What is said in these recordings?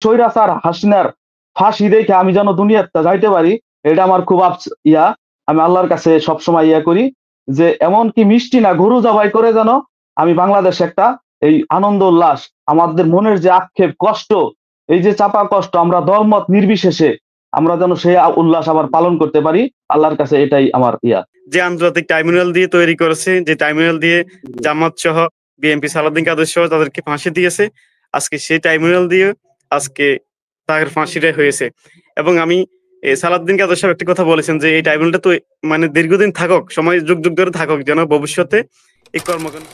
স্বৈরাচার হাসিনার ফাঁসি দেখে আমি যেন দুনিয়াতে যাইতে পারি, এটা আমার খুব আমি আল্লাহর কাছে সবসময় করি যে এমন কি মিষ্টি না গরু জবাই করে যেন আমি বাংলাদেশে একটা এই আনন্দ উল্লাস, আমাদের মনের যে আক্ষেপ কষ্ট, এই যে চাপা কষ্ট, আমরা দলমত নির্বিশেষে আমরা যেন সেই উল্লাস আবার পালন করতে পারি। আল্লাহর কাছে এটাই আমার যে আন্তর্জাতিক ট্রাইব্যুনাল দিয়ে তৈরি করেছে, যে ট্রাইব্যুনাল দিয়ে জামাত সহ বিএনপি সালাউদ্দিন কাদের সহ তাদেরকে ফাঁসি দিয়েছে, আজকে সেই ট্রাইব্যুনাল দিয়ে আজকে তাদের ফাঁসিটা হয়েছে। এবং আমি সালাউদ্দিন কাদের সাহেব একটা কথা বলেছেন যে এই ট্রাইব্যুনালটা তো মানে দীর্ঘদিন থাকুক, সময় যুগ যুগ ধরে থাকুক, যেন ভবিষ্যতে এই কর্মকাণ্ড।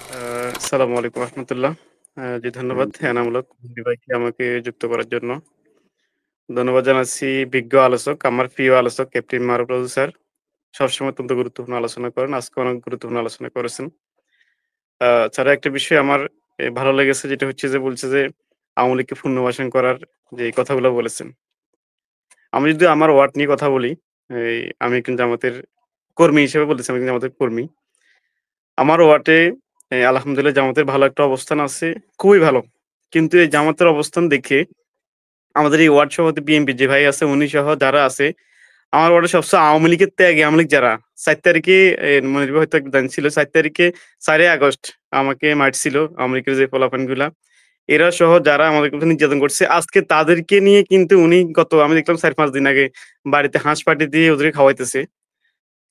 আসসালামু আলাইকুম রহমতুল্লাহ। জি ধন্যবাদ এনামূলক ভাইকে আমাকে যুক্ত করার জন্য। ধন্যবাদ জানাচ্ছি বিজ্ঞ আলোচক, আমার প্রিয় আলোচক ক্যাপ্টেন মারুফ রাজু স্যার। সবসময় অত্যন্ত গুরুত্বপূর্ণ আলোচনা করেন। আজকে অনেক গুরুত্বপূর্ণ আলোচনা করেছেন। ছাড়া একটা বিষয় আমার ভালো লেগেছে, যেটা হচ্ছে যে বলছে যে আওয়ামী লীগকে পুনর্বাসন করার যে কথাগুলো বলেছেন। আমি যদি আমার ওয়ার্ড নিয়ে কথা বলি, আমি একজন জামাতের কর্মী হিসেবে বলতেছি, আমি একজন জামাতের কর্মী। আমার ওয়ার্ডে আলহামদুলিল্লাহ জামাতের ভালো একটা অবস্থান আছে, খুবই ভালো। কিন্তু এই জামাতের অবস্থান দেখে আমাদের এই ওয়ার্ড সভাপতি বিএনপি যে ভাই আছে উনি সহ যারা আছে, আমার ওয়ার্ডে সবসময় আওয়ামী লীগের ত্যাগী, আওয়ামী লীগ যারা ৪ তারিখে মনির ভাই হয়তো জানছিল, ৪ তারিখে ৪ আগস্ট আমাকে মারছিল আওয়ামী লীগের যে পোলাপানগুলা। এরা সহ যারা আমাদের উপর নির্যাতন করছে, আজকে তাদেরকে নিয়ে কিন্তু উনি আমি দেখলাম ৪-৫ দিন আগে বাড়িতে হাঁস পাটি দিয়ে ওদেরকে খাওয়াইতেছে।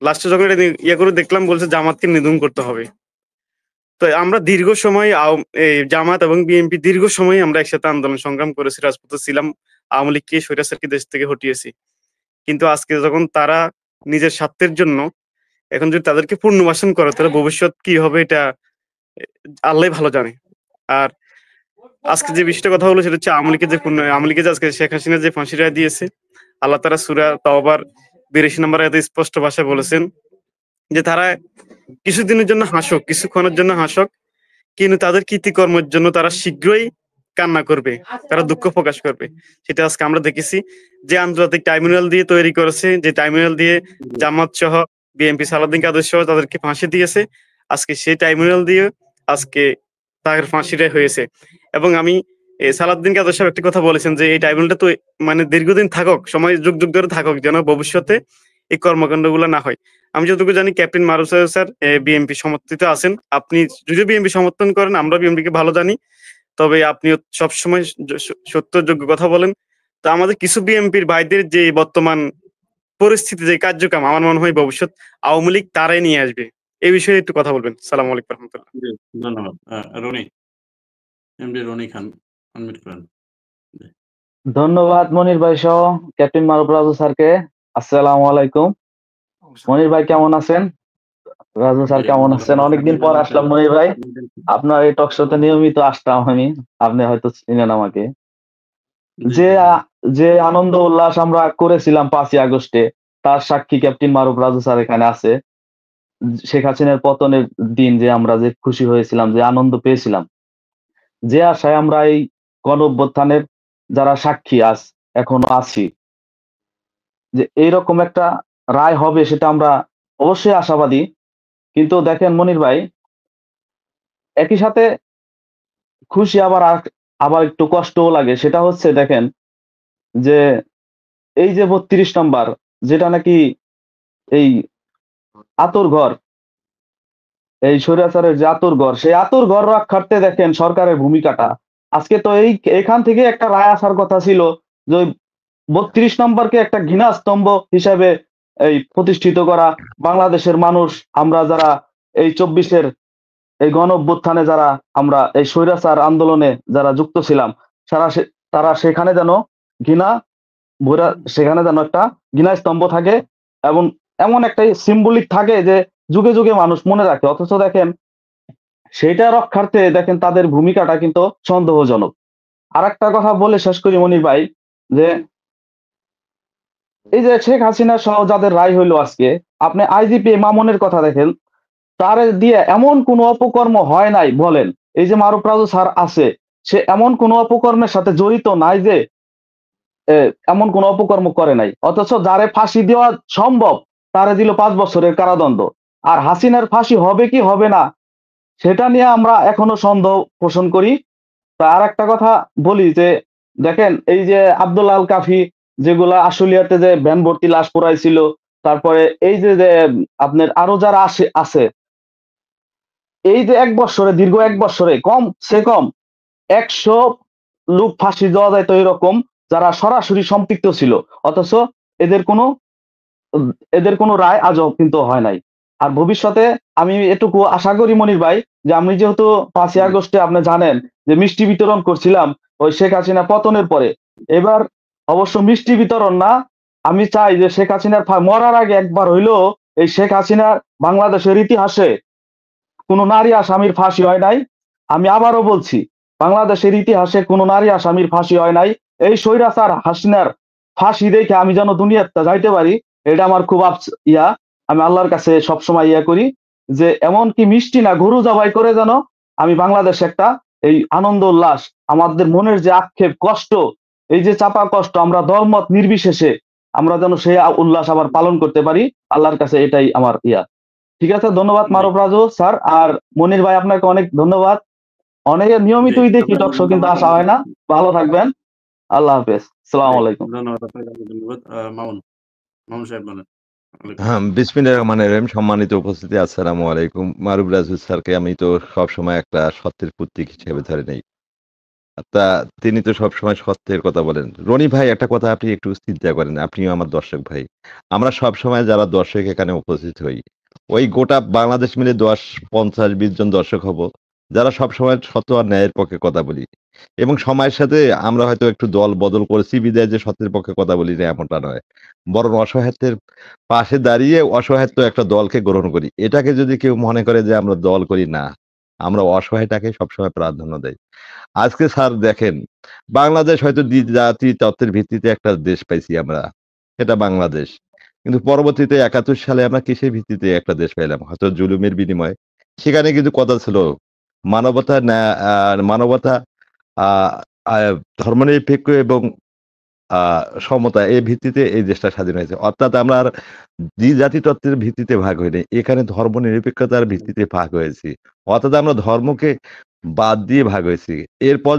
লাস্টে যখন এটা করে দেখলাম, বলছে জামাতকে নিধন করতে হবে। তো আমরা দীর্ঘ সময় এই জামাত এবং বিএনপি দীর্ঘ সময় আমরা একসাথে আন্দোলন সংগ্রাম করেছি, রাজপথে ছিলাম। আওয়ামী লীগকে স্বৈরাচারকে দেশ থেকে হটিয়েছি। কিন্তু আজকে যখন তারা নিজের স্বার্থের জন্য এখন যদি তাদেরকে পুনর্বাসন করে, তাহলে ভবিষ্যৎ কি হবে এটা এ আল্লাহই ভালো জানে। আর আজকে যে বিষয়টা কথা হলো সেটা হচ্ছে আওয়ামী লীগের যে আজকে শেখ হাসিনা যে ফাঁসি রায় দিয়েছে, আল্লাহ তাআলা সূরা তাওবার ৮২ নম্বর আয়াতে স্পষ্ট ভাষায় বলেছেন যে তারা কিছুদিনের জন্য হাসুক, কিছুক্ষণের জন্য হাসুক, কিন্তু তাদের কৃতিকর্মের জন্য তারা শীঘ্রই কান্না করবে, তারা দুঃখ প্রকাশ করবে। সেটা আজকে আমরা দেখেছি যে আন্তর্জাতিক ট্রাইব্যুনাল দিয়ে তৈরি করেছে, যে ট্রাইব্যুনাল দিয়ে জামাত সহ বিএনপি সালাউদ্দিন কাদের সহ তাদেরকে ফাঁসি দিয়েছে, আজকে সেই ট্রাইব্যুনাল দিয়ে আজকে তাদের ফাঁসিটা হয়েছে। এবং আমি সালাউদ্দিন কাদের সাহেব একটা কথা বলেছেন যে এই ট্রাইব্যুনালটা তো মানে দীর্ঘদিন থাকুক, সময় যুগ যুগ ধরে থাকুক, যেন ভবিষ্যতে এই কর্মকাণ্ডগুলো না হয়। আমি যতটুকু জানি ক্যাপ্টেন মারুফ স্যার বিএনপি সমর্থিত আছেন। আপনি যদিও বিএনপি সমর্থন করেন, আমরা বিএনপিকে ভালো জানি। তবে আপনি সবসময় সত্যযোগ্য কথা বলেন। তো আমাদের কিছু বিএনপির ভাইদের যে বর্তমান পরিস্থিতি, যে কার্যক্রম, আমার মনে হয় ভবিষ্যৎ আওয়ামী লীগ তারাই নিয়ে আসবে। এই বিষয়ে একটু কথা বলবেন। সালাম আলাইকুম রহমতুল্লাহ। জি, ধন্যবাদ। রনি, এমডি রনি খান, আনমিউট করেন। জি। ধন্যবাদ মনির ভাই সহ ক্যাপ্টেন মারুফ রাজু স্যারকে। আসসালামু আলাইকুম। মনির ভাই কেমন আছেন? রাজু স্যার কেমন আছেন? অনেকদিন পর আসলাম মনির ভাই, আপনার এই টক শোতে নিয়মিত আসতাম আমি, আপনি হয়তো চিনেন আমাকে। যে আনন্দ উল্লাস আমরা করেছিলাম 5ই আগস্টে, তার সাক্ষী ক্যাপ্টেন মারুফ রাজু স্যার এখানে আছে। শেখ হাসিনার পতনের দিন যে আমরা যে খুশি হয়েছিলাম, যে আনন্দ পেয়েছিলাম, যে আশায় আমরা এই গণ অভ্যুত্থানের যারা সাক্ষী এখনো আছি, যে এইরকম একটা রায় হবে সেটা আমরা অবশ্যই আশাবাদী। কিন্তু দেখেন মনির ভাই, একই সাথে খুশি আবার একটু কষ্টও লাগে। সেটা হচ্ছে দেখেন যে এই যে 32 নম্বর, যেটা নাকি এই আতর ঘর, এই স্বৈরাচারের যে আতর ঘর, সেই আতর ঘর রক্ষার্থে দেখেন সরকারের ভূমিকাটা। আজকে তো এখান থেকে একটা রায় আসার কথা ছিল যে 32 নম্বরকে একটা ঘৃণাস্তম্ভ হিসাবে এই প্রতিষ্ঠিত করা। বাংলাদেশের মানুষ, আমরা যারা এই 24-এর এই গণ অভ্যুত্থানে যারা আমরা এই স্বৈরাচার আন্দোলনে যারা যুক্ত ছিলাম, তারা সেখানে যেন ঘৃণা সেখানে যেন একটা ঘৃণা স্তম্ভ থাকে এবং এমন একটা সিম্বলিক থাকে যে যুগে যুগে মানুষ মনে রাখে। অথচ দেখেন সেটা রক্ষার্থে দেখেন তাদের ভূমিকাটা কিন্তু সন্দেহজনক। আর একটা কথা বলে শেষ করি মনির ভাই, যে এই যে শেখ হাসিনা সহ যাদের রায় হইলো আজকে, আপনি আইজিপি মামুনের কথা দেখেন, তার দিয়ে এমন কোন অপকর্ম হয় নাই বলেন। এই যে মারুফ রাজু স্যার আছে, সে এমন কোন অপকর্মের সাথে জড়িত নাই যে এমন কোন অপকর্ম করে নাই। অথচ যারে ফাঁসি দেওয়া সম্ভব তারে দিল 5 বছরের কারাদণ্ড। আর হাসিনার ফাঁসি হবে কি হবে না সেটা নিয়ে আমরা এখনো সন্দেহ পোষণ করি। তা আর একটা কথা বলি যে দেখেন এই যে আব্দুল আল কাফি যেগুলা আশুলিয়াতে যে ভ্যান ভর্তি লাশ পোড়াইছিল, তারপরে এই যে যে আপনার আরো যারা আছে এই যে দীর্ঘ ১ বছরে কম ১০০ লোক ফাঁসি দেওয়া যায় তো এরকম, যারা সরাসরি সম্পৃক্ত ছিল, অথচ এদের কোনো এদের কোনো রায় আজও কিন্তু হয় নাই। আর ভবিষ্যতে আমি এটুকু আশা করি মনির ভাই, যে আমি যেহেতু ৫ই জি, আগস্টে আপনি জানেন যে মিষ্টি বিতরণ করছিলাম ওই শেখ হাসিনা পতনের পরে। এবার অবশ্য মিষ্টি বিতরণ না, আমি চাই যে শেখ হাসিনার মরার আগে একবার হইলেও এই শেখ হাসিনার বাংলাদেশের ইতিহাসে কোনো নারী আসামির ফাঁসি হয় নাই। আমি আবারও বলছি, বাংলাদেশের ইতিহাসে কোনো নারী আসামির ফাঁসি হয় নাই। এই স্বৈরাচার হাসিনার ফাঁসি দেখে আমি যেন দুনিয়াতে যাইতে পারি, এটা আমার খুব আমি আল্লাহর কাছে সবসময় করি যে এমন কি মিষ্টি না গরু জবাই করে যেন আমি বাংলাদেশে একটা এই আনন্দ উল্লাস, আমাদের মনের যে আক্ষেপ কষ্ট, এই যে চাপা কষ্ট, আমরা দলমত নির্বিশেষে আমরা যেন সেই উল্লাস আবার পালন করতে পারি। আল্লাহর কাছে এটাই আমার ঠিক আছে, ধন্যবাদ জি, মারুফ রাজু স্যার। আর মনির ভাই আপনাকে অনেক ধন্যবাদ। অনেকে জি। নিয়মিতই দেখি আপনাকে টকশো, কিন্তু ধন্যবাদ। আসা হয় না। ভালো থাকবেন। আল্লাহ হাফেজ। জি, সালাম আলাইকুম। ধন্যবাদ আপনাকে, ধন্যবাদ। মামুন, মামুন সাহেব বলেন। ওয়ালাইকুম হ্যাঁ, আসসালাম। বিসমিল্লাহির রহমানির রহিম। সম্মানিত উপস্থিতি, আসসালামু আলাইকুম। মারুফ রাজু স্যারকে আমি তো সবসময় একটা সত্যের প্রতীক হিসেবে ধরে নেই। তা তিনি তো সবসময় সত্যের কথা বলেন। রনি ভাই, একটা কথা আপনি একটু চিন্তা করেন, আপনিও আমার দর্শক ভাই। আমরা সবসময় যারা দর্শক এখানে উপস্থিত হই, ওই গোটা বাংলাদেশ মিলে ১০, ৫০, ২০ জন দর্শক হব, যারা সবসময় সত্য আর ন্যায়ের পক্ষে কথা বলি। এবং সময়ের সাথে আমরা হয়তো একটু দল বদল করেছি বিধায় যে সত্যের পক্ষে কথা বলি না, এমনটা নয়। বরং অসহায়ত্বের পাশে দাঁড়িয়ে অসহায়ত্ব একটা দলকে গ্রহণ করি। এটাকে যদি কেউ মনে করে যে আমরা দল করি, না, আমরা অসহায়টাকে সবসময় প্রাধান্য দেই। আজকে স্যার দেখেন, বাংলাদেশ হয়তো জাতি তত্ত্বের ভিত্তিতে একটা দেশ পাইছি আমরা, সেটা বাংলাদেশ। কিন্তু পরবর্তীতে ৭১ সালে আমরা কিসের ভিত্তিতে একটা দেশ পাইলাম? হয়তো জুলুমের বিনিময়ে। সেখানে কিন্তু কথা ছিল মানবতা, মানবতা, আ আ ধর্মনিরপেক্ষ এবং আ সমতা, এই ভিত্তিতে এই দেশটা স্বাধীন হয়েছে। অর্থাৎ আমরা আর জাতি তত্ত্বের ভিত্তিতে ভাগ হইনি। এখানে ধর্মনিরপেক্ষতার ভিত্তিতে ভাগ হয়েছি। অর্থাৎ আমরা ধর্মকে বাদ দিয়ে ভাগ হয়েছি। এরপর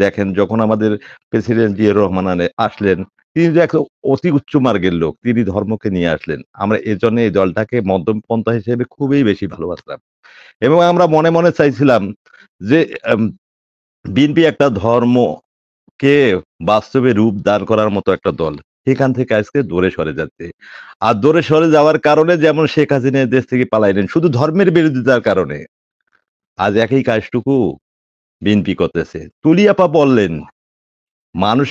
দেখেন যখন আমাদের প্রেসিডেন্ট জিয়াউর রহমান আসলেন, তিনি যে এক অতি উচ্চ মার্গের লোক, তিনি ধর্মকে নিয়ে আসলেন। আমরা এজন্য এই দলটাকে মধ্যম পন্থা হিসেবে খুবই বেশি ভালোবাসতাম। এবং আমরা মনে, মনে চাইছিলাম যে আম বিএনপি একটা ধর্মকে বাস্তবে রূপ দান করার মতো একটা দল। সেখান থেকে আজকে দূরে সরে যাচ্ছে। আর দূরে সরে যাওয়ার কারণে যেমন শেখ হাসিনা দেশ থেকে পালাইলেন শুধু ধর্মের বিরোধিতার কারণে। আজ একই কাজটুকু বিএনপি করতেছে। তুলি আপা বললেন, মানুষ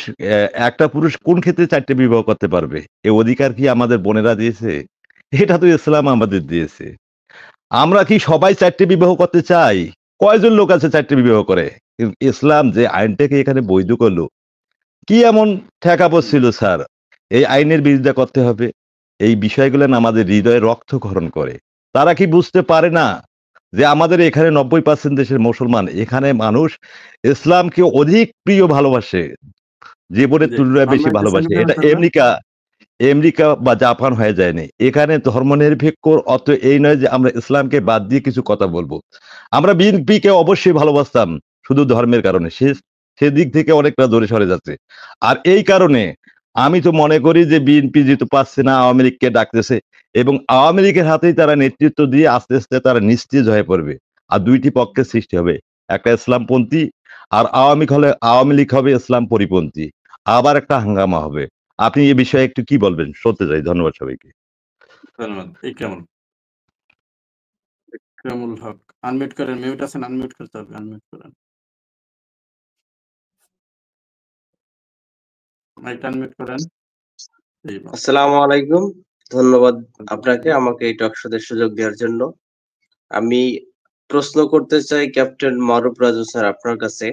একটা পুরুষ কোন ক্ষেত্রে ৪ টে বিবাহ করতে পারবে? এ অধিকার কি আমাদের বোনেরা দিয়েছে? এটা তো ইসলাম আমাদের দিয়েছে। আমরা কি সবাই ৪ টে বিবাহ করতে চাই? কয়জন লোক আছে ৪ টে বিবাহ করে? কিন্তু ইসলাম যে আইনটাকে এখানে বৈধ করলো, কি এমন ঠেকা পড়ছিল স্যার? এই আইনের বিরোধিতা করতে হবে। এই বিষয়গুলো না আমাদের হৃদয়ে রক্তক্ষরণ করে। তারা কি বুঝতে পারে না যে আমাদের এখানে ৯০% দেশের মুসলমান, এখানে মানুষ ইসলামকে অধিক প্রিয় ভালোবাসে। জীবনের জি, তুলনায় বেশি মাইকের সামনে ভালোবাসে। ধরেন এটা তাহলে। আমেরিকা বা জাপান হয়ে যায়নি। এখানে ধর্মনিরপেক্ষ অর্থ এই নয় যে আমরা ইসলামকে বাদ দিয়ে কিছু কথা বলবো। আমরা বিএনপিকে অবশ্যই ভালোবাসতাম শুধু ধর্মের কারণে। সেদিক থেকে অনেকটা দূরে সরে যাচ্ছে। আর এই কারণে আমি তো মনে করি যে বিএনপি যেহেতু পাচ্ছে না, আওয়ামী লীগকে ডাকতেছে এবং আওয়ামী লীগের হাতেই তারা নেতৃত্ব দিয়ে আস্তে, আস্তে তারা নিস্তেজ হয়ে পড়বে। আর ২ টি পক্ষের সৃষ্টি হবে। একটা ইসলামপন্থী, আর আওয়ামী লীগ হবে ইসলাম পরিপন্থী। আবার একটা হাঙ্গামা হবে। আপনি এ বিষয়ে একটু কি বলবেন? শুনতে চাই। ধন্যবাদ সবাইকে। ধন্যবাদ। ইকরামুল হক। আনমিউট করেন, মিউট আছেন, আনমিউট করতে হবে, আনমিউট করেন। মাইকটা আনমিউট করেন। জি, বলেন। আসসালামু আলাইকুম। ধন্যবাদ আপনাকে আমাকে এই টক শোতে সুযোগ দেওয়ার জন্য। আমি প্রশ্ন করতে চাই ক্যাপ্টেন মারুফ রাজু স্যার আপনার কাছে।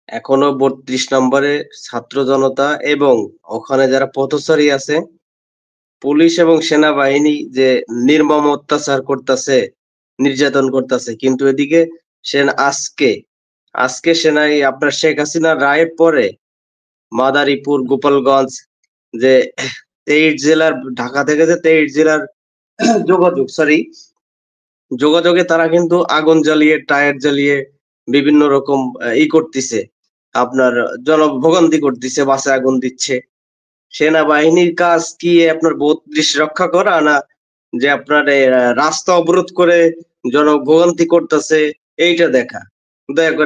এখনো ৩২ নম্বরে ছাত্র জনতা এবং ওখানে যারা পথচারী আছে, পুলিশ এবং সেনাবাহিনী যে নির্মম অত্যাচার করতেছে, নির্যাতন করতেছে, কিন্তু এদিকে আজকে সেনাই আপনার শেখ হাসিনার রায়ের পরে মাদারীপুর, গোপালগঞ্জ যে ২৩ জেলার, ঢাকা থেকে যে ২৩ জেলার যোগাযোগে তারা কিন্তু আগুন জ্বালিয়ে, টায়ার জ্বালিয়ে বিভিন্ন রকম করতেছে। আপনার জনভোগান্তি করতেছে, বাসে আগুন দিচ্ছে। সেনাবাহিনীর কাজ কি আপনার দৃষ্টি রক্ষা করা, না যে আপনার রাস্তা অবরোধ করে জনভোগান্তি করতেছে এইটা দেখা? দয়া করে